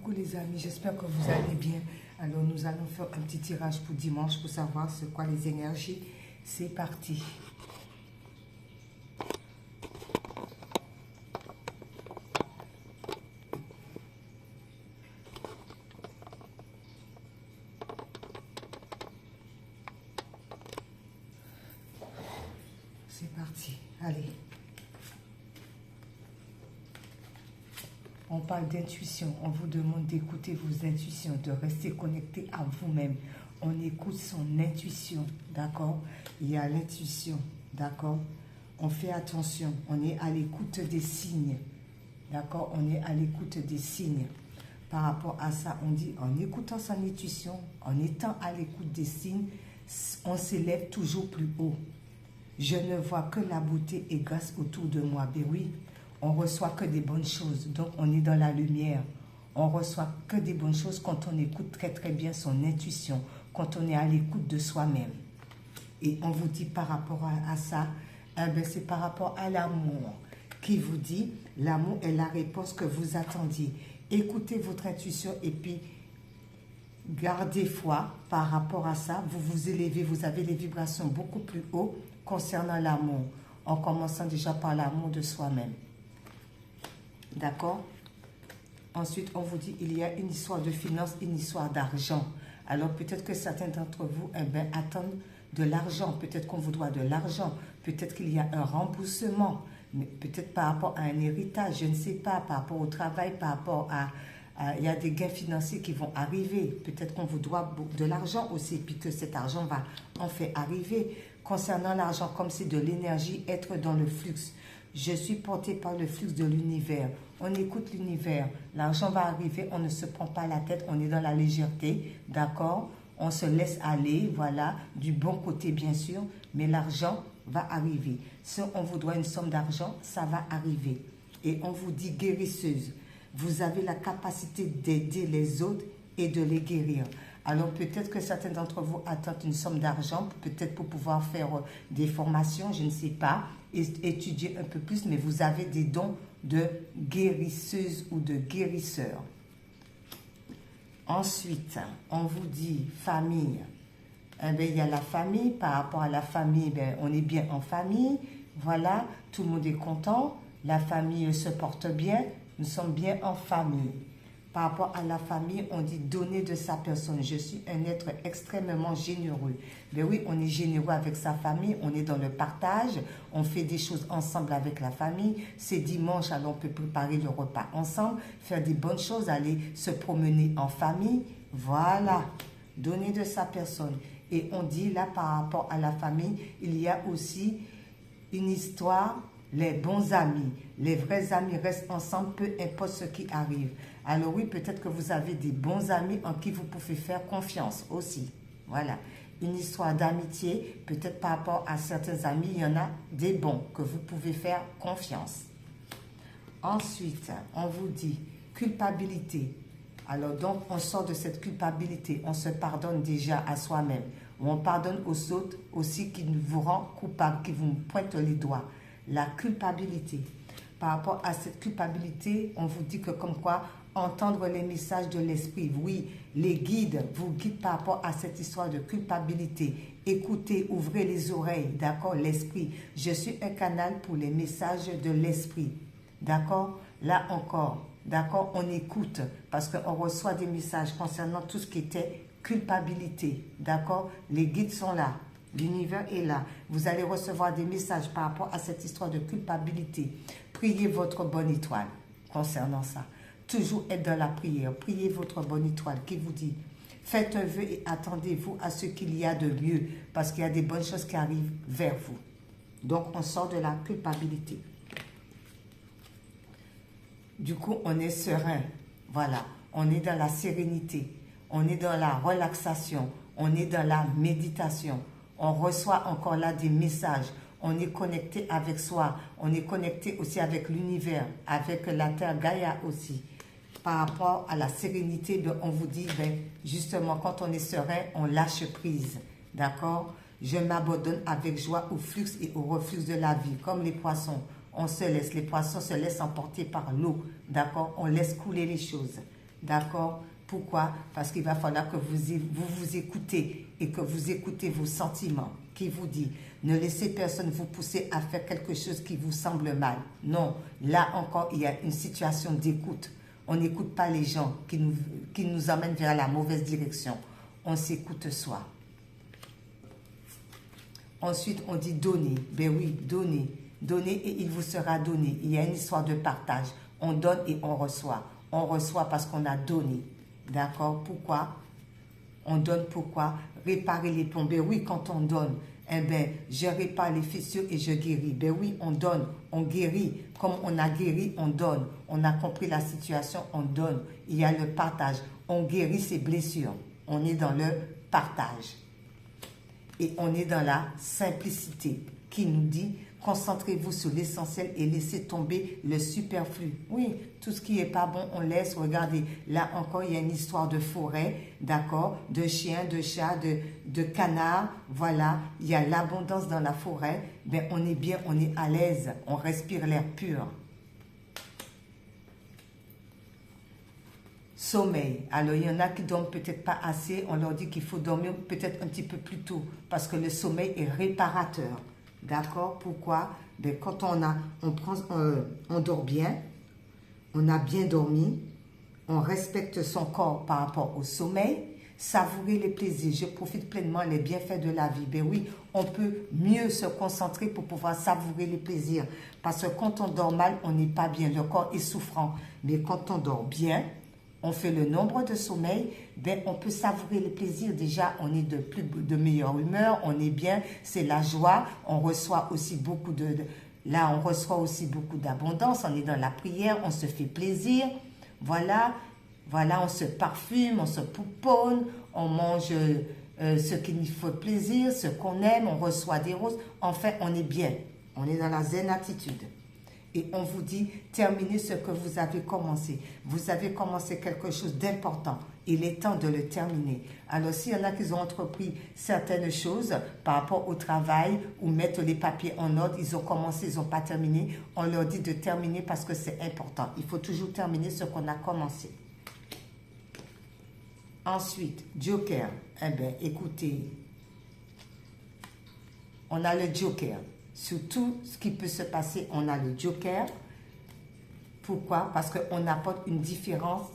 Coucou les amis, j'espère que vous allez bien. Alors nous allons faire un petit tirage pour dimanche pour savoir c'est quoi les énergies. C'est parti. C'est parti, allez. On parle d'intuition, on vous demande d'écouter vos intuitions, de rester connecté à vous-même. On écoute son intuition, d'accord? Il y a l'intuition, d'accord? On fait attention, on est à l'écoute des signes, d'accord? On est à l'écoute des signes. Par rapport à ça, on dit en écoutant son intuition, en étant à l'écoute des signes, on s'élève toujours plus haut. Je ne vois que la beauté et grâce autour de moi. Ben oui, on reçoit que des bonnes choses. Donc, on est dans la lumière. On reçoit que des bonnes choses quand on écoute très très bien son intuition, quand on est à l'écoute de soi-même. Et on vous dit par rapport à ça, c'est par rapport à l'amour qui vous dit, l'amour est la réponse que vous attendiez. Écoutez votre intuition et puis gardez foi par rapport à ça. Vous vous élevez, vous avez les vibrations beaucoup plus haut concernant l'amour, en commençant déjà par l'amour de soi-même. D'accord? Ensuite, on vous dit, il y a une histoire de finance, une histoire d'argent. Alors, peut-être que certains d'entre vous attendent de l'argent. Peut-être qu'on vous doit de l'argent. Peut-être qu'il y a un remboursement. Mais peut-être par rapport à un héritage, je ne sais pas, par rapport au travail, par rapport à il y a des gains financiers qui vont arriver. Peut-être qu'on vous doit de l'argent aussi, puis que cet argent va en fait arriver. Concernant l'argent, comme c'est de l'énergie, être dans le flux. Je suis porté par le flux de l'univers. On écoute l'univers. L'argent va arriver, on ne se prend pas la tête, on est dans la légèreté, d'accord? On se laisse aller, voilà, du bon côté bien sûr, mais l'argent va arriver. Si on vous doit une somme d'argent, ça va arriver. Et on vous dit guérisseuse. Vous avez la capacité d'aider les autres et de les guérir. Alors peut-être que certains d'entre vous attendent une somme d'argent, peut-être pour pouvoir faire des formations, je ne sais pas, étudier un peu plus, mais vous avez des dons de guérisseuse ou de guérisseur. Ensuite, on vous dit famille. Il y a la famille, par rapport à la famille, on est bien en famille, voilà, tout le monde est content, la famille se porte bien, nous sommes bien en famille. Par rapport à la famille, on dit donner de sa personne. Je suis un être extrêmement généreux. Mais oui, on est généreux avec sa famille, on est dans le partage, on fait des choses ensemble avec la famille. C'est dimanche, alors on peut préparer le repas ensemble, faire des bonnes choses, aller se promener en famille. Voilà, donner de sa personne. Et on dit là, par rapport à la famille, il y a aussi une histoire, les bons amis. Les vrais amis restent ensemble, peu importe ce qui arrive. Alors oui, peut-être que vous avez des bons amis en qui vous pouvez faire confiance aussi. Voilà. Une histoire d'amitié, peut-être par rapport à certains amis, il y en a des bons que vous pouvez faire confiance. Ensuite, on vous dit culpabilité. Alors donc, on sort de cette culpabilité. On se pardonne déjà à soi-même. On pardonne aux autres aussi qui vous rend coupable, qui vous pointent les doigts. La culpabilité. Par rapport à cette culpabilité, on vous dit que comme quoi, entendre les messages de l'esprit. Oui, les guides vous guident par rapport à cette histoire de culpabilité. Écoutez, ouvrez les oreilles, d'accord, l'esprit. Je suis un canal pour les messages de l'esprit, d'accord. Là encore, d'accord, on écoute parce qu'on reçoit des messages concernant tout ce qui était culpabilité, d'accord. Les guides sont là. L'univers est là. Vous allez recevoir des messages par rapport à cette histoire de culpabilité. Priez votre bonne étoile concernant ça. Toujours être dans la prière. Priez votre bonne étoile qui vous dit faites un vœu et attendez-vous à ce qu'il y a de mieux parce qu'il y a des bonnes choses qui arrivent vers vous. Donc, on sort de la culpabilité. Du coup, on est serein. Voilà. On est dans la sérénité. On est dans la relaxation. On est dans la méditation. On reçoit encore là des messages. On est connecté avec soi. On est connecté aussi avec l'univers, avec la Terre Gaïa aussi. Par rapport à la sérénité, on vous dit, justement, quand on est serein, on lâche prise. D'accord? Je m'abandonne avec joie au flux et au reflux de la vie, comme les poissons. On se laisse, les poissons se laissent emporter par l'eau. D'accord? On laisse couler les choses. D'accord? Pourquoi? Parce qu'il va falloir que vous écoutez et que vous écoutez vos sentiments qui vous dit. Ne laissez personne vous pousser à faire quelque chose qui vous semble mal. Non, là encore, il y a une situation d'écoute. On n'écoute pas les gens qui nous emmènent vers la mauvaise direction. On s'écoute soi. Ensuite, on dit donner. Ben oui, donner. Donner et il vous sera donné. Il y a une histoire de partage. On donne et on reçoit. On reçoit parce qu'on a donné. D'accord? Pourquoi? On donne pourquoi? Réparer les plombs. Ben oui, quand on donne, eh ben, je répare les fissures et je guéris. Ben oui, on donne, on guérit. Comme on a guéri, on donne. On a compris la situation, on donne. Il y a le partage. On guérit ses blessures. On est dans le partage. Et on est dans la simplicité qui nous dit concentrez-vous sur l'essentiel et laissez tomber le superflu. Oui, tout ce qui n'est pas bon, on laisse. Regardez, là encore, il y a une histoire de forêt, d'accord, de chiens, de chats, de canards. Voilà, il y a l'abondance dans la forêt. Ben, on est bien, on est à l'aise, on respire l'air pur. Sommeil. Alors, il y en a qui dorment peut-être pas assez. On leur dit qu'il faut dormir peut-être un petit peu plus tôt parce que le sommeil est réparateur. D'accord? Pourquoi? Ben, quand on dort bien, on a bien dormi, on respecte son corps par rapport au sommeil, savourer les plaisirs. Je profite pleinement les bienfaits de la vie. Ben oui, on peut mieux se concentrer pour pouvoir savourer les plaisirs. Parce que quand on dort mal, on n'est pas bien. Le corps est souffrant. Mais quand on dort bien, on fait le nombre de sommeil, ben on peut savourer le plaisir. Déjà, on est de meilleure humeur, on est bien, c'est la joie. On reçoit aussi beaucoup là, on reçoit aussi beaucoup d'abondance. On est dans la prière, on se fait plaisir. Voilà, on se parfume, on se pouponne, on mange ce qui nous fait plaisir, ce qu'on aime, on reçoit des roses. Enfin, on est bien. On est dans la zen attitude. Et on vous dit, terminez ce que vous avez commencé. Vous avez commencé quelque chose d'important. Il est temps de le terminer. Alors, s'il y en a qui ont entrepris certaines choses par rapport au travail ou mettre les papiers en ordre, ils ont commencé, ils n'ont pas terminé, on leur dit de terminer parce que c'est important. Il faut toujours terminer ce qu'on a commencé. Ensuite, Joker. Eh bien, écoutez, on a le Joker. Sur tout ce qui peut se passer, on a le Joker. Pourquoi? Parce qu'on apporte une différence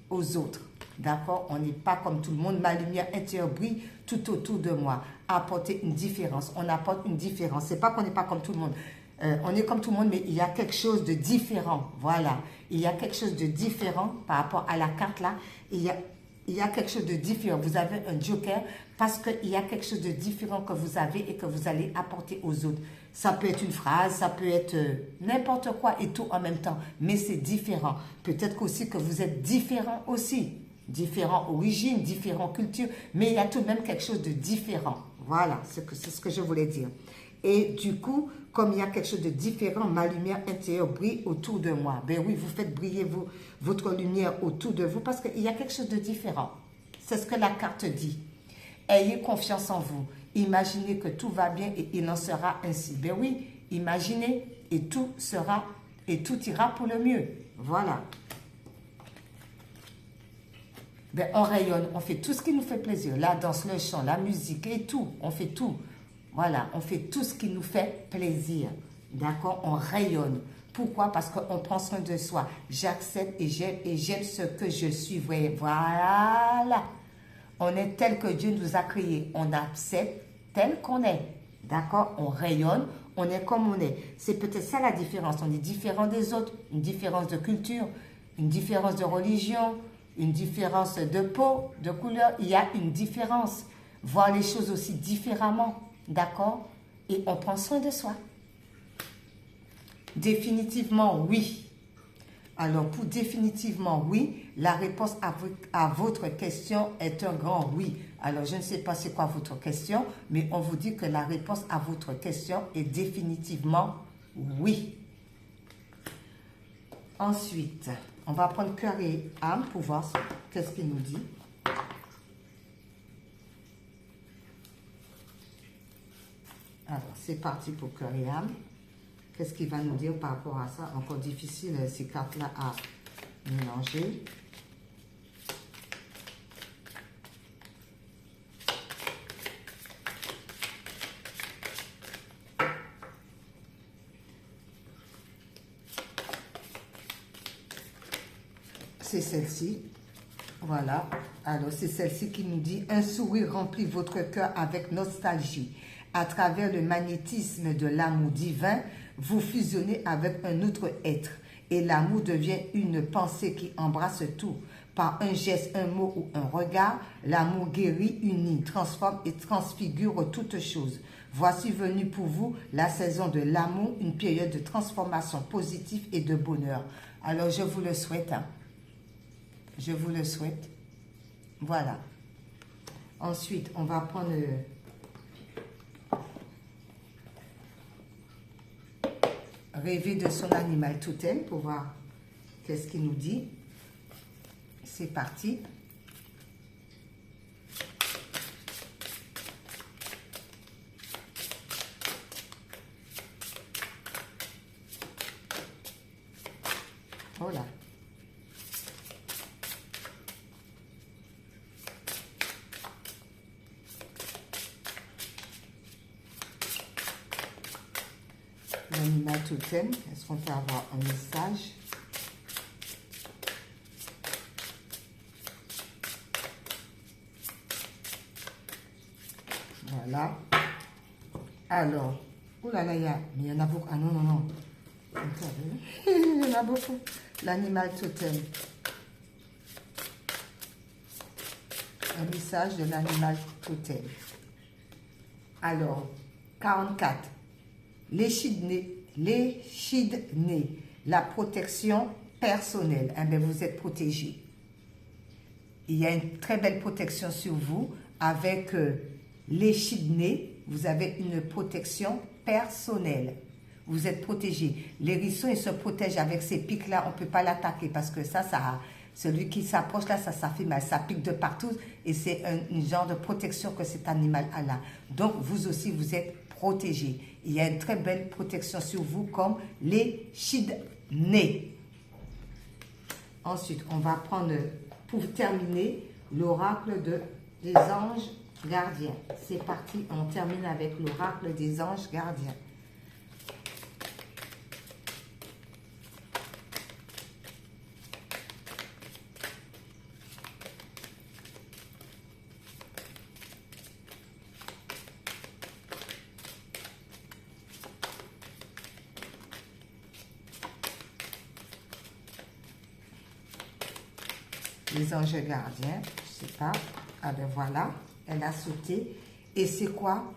aux autres. D'accord? On n'est pas comme tout le monde. Ma lumière intérieure brille tout autour de moi. Apporter une différence. On apporte une différence. Ce n'est pas qu'on n'est pas comme tout le monde. On est comme tout le monde, mais il y a quelque chose de différent. Voilà. Il y a quelque chose de différent par rapport à la carte là. Il y a quelque chose de différent. Vous avez un Joker parce qu'il y a quelque chose de différent que vous avez et que vous allez apporter aux autres. Ça peut être une phrase, ça peut être n'importe quoi et tout en même temps. Mais c'est différent. Peut-être aussi que vous êtes différent aussi. Différents origines, différentes cultures. Mais il y a tout de même quelque chose de différent. Voilà, c'est ce que je voulais dire. Et du coup, comme il y a quelque chose de différent, ma lumière intérieure brille autour de moi. Ben oui, vous faites briller votre lumière autour de vous parce qu'il y a quelque chose de différent. C'est ce que la carte dit. Ayez confiance en vous. Imaginez que tout va bien et il en sera ainsi. Ben oui, imaginez et tout ira pour le mieux. Voilà. Ben, on rayonne, on fait tout ce qui nous fait plaisir. La danse, le chant, la musique et tout. On fait tout. Voilà, on fait tout ce qui nous fait plaisir. D'accord? On rayonne. Pourquoi? Parce qu'on prend soin de soi. J'accepte et j'aime ce que je suis. Voilà. On est tel que Dieu nous a créés. On accepte tel qu'on est. D'accord? On rayonne. On est comme on est. C'est peut-être ça la différence. On est différent des autres. Une différence de culture, une différence de religion, une différence de peau, de couleur. Il y a une différence. Voir les choses aussi différemment. D'accord? Et on prend soin de soi. Définitivement, oui. Alors, pour définitivement oui, la réponse à votre question est un grand oui. Alors, je ne sais pas c'est quoi votre question, mais on vous dit que la réponse à votre question est définitivement oui. Ensuite, on va prendre cœur et âme pour voir qu'est-ce qu'il nous dit. Alors, c'est parti pour cœur et âme. Qu'est-ce qu'il va nous dire par rapport à ça? Encore difficile, ces cartes-là à mélanger. c'est celle-ci. Voilà. Alors, c'est celle-ci qui nous dit « Un sourire remplit votre cœur avec nostalgie. À travers le magnétisme de l'amour divin, vous fusionnez avec un autre être. Et l'amour devient une pensée qui embrasse tout. Par un geste, un mot ou un regard, l'amour guérit, unit, transforme et transfigure toutes choses. Voici venue pour vous la saison de l'amour, une période de transformation positive et de bonheur. » Alors, je vous le souhaite. Hein. Je vous le souhaite. Voilà. Ensuite, on va prendre... rêver de son animal totem pour voir qu'est-ce qu'il nous dit. C'est parti. Voilà. L'animal totem, est-ce qu'on peut avoir un message? Voilà. Alors, oulala, il y en a beaucoup. Ah non, non, non. Il y en a beaucoup. L'animal totem. Un message de l'animal totem. Alors, 44. L'échidné, la protection personnelle. Eh bien, vous êtes protégé. Il y a une très belle protection sur vous avec l'échidné. Vous avez une protection personnelle. Vous êtes protégé. L'hérisson, il se protège avec ces pics-là. On ne peut pas l'attaquer parce que ça, celui qui s'approche là, ça fait mal. Ça pique de partout et c'est un genre de protection que cet animal a là. Donc, vous aussi, vous êtes protégé. Il y a une très belle protection sur vous comme l'échidné. Ensuite, on va prendre, pour terminer, l'oracle des anges gardiens. C'est parti, on termine avec l'oracle des anges gardiens. Les anges gardiens, je ne sais pas. Ah ben voilà, elle a sauté. Et c'est quoi?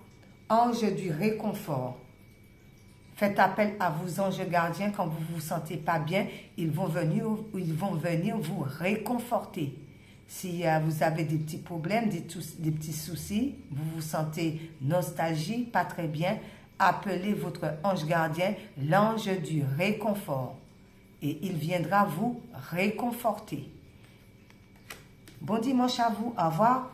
Ange du réconfort. Faites appel à vos anges gardiens quand vous ne vous sentez pas bien. Ils vont venir vous réconforter. Si vous avez des petits problèmes, des petits soucis, vous vous sentez nostalgie, pas très bien, appelez votre ange gardien, l'ange du réconfort. Et il viendra vous réconforter. Bon dimanche à vous. Au revoir.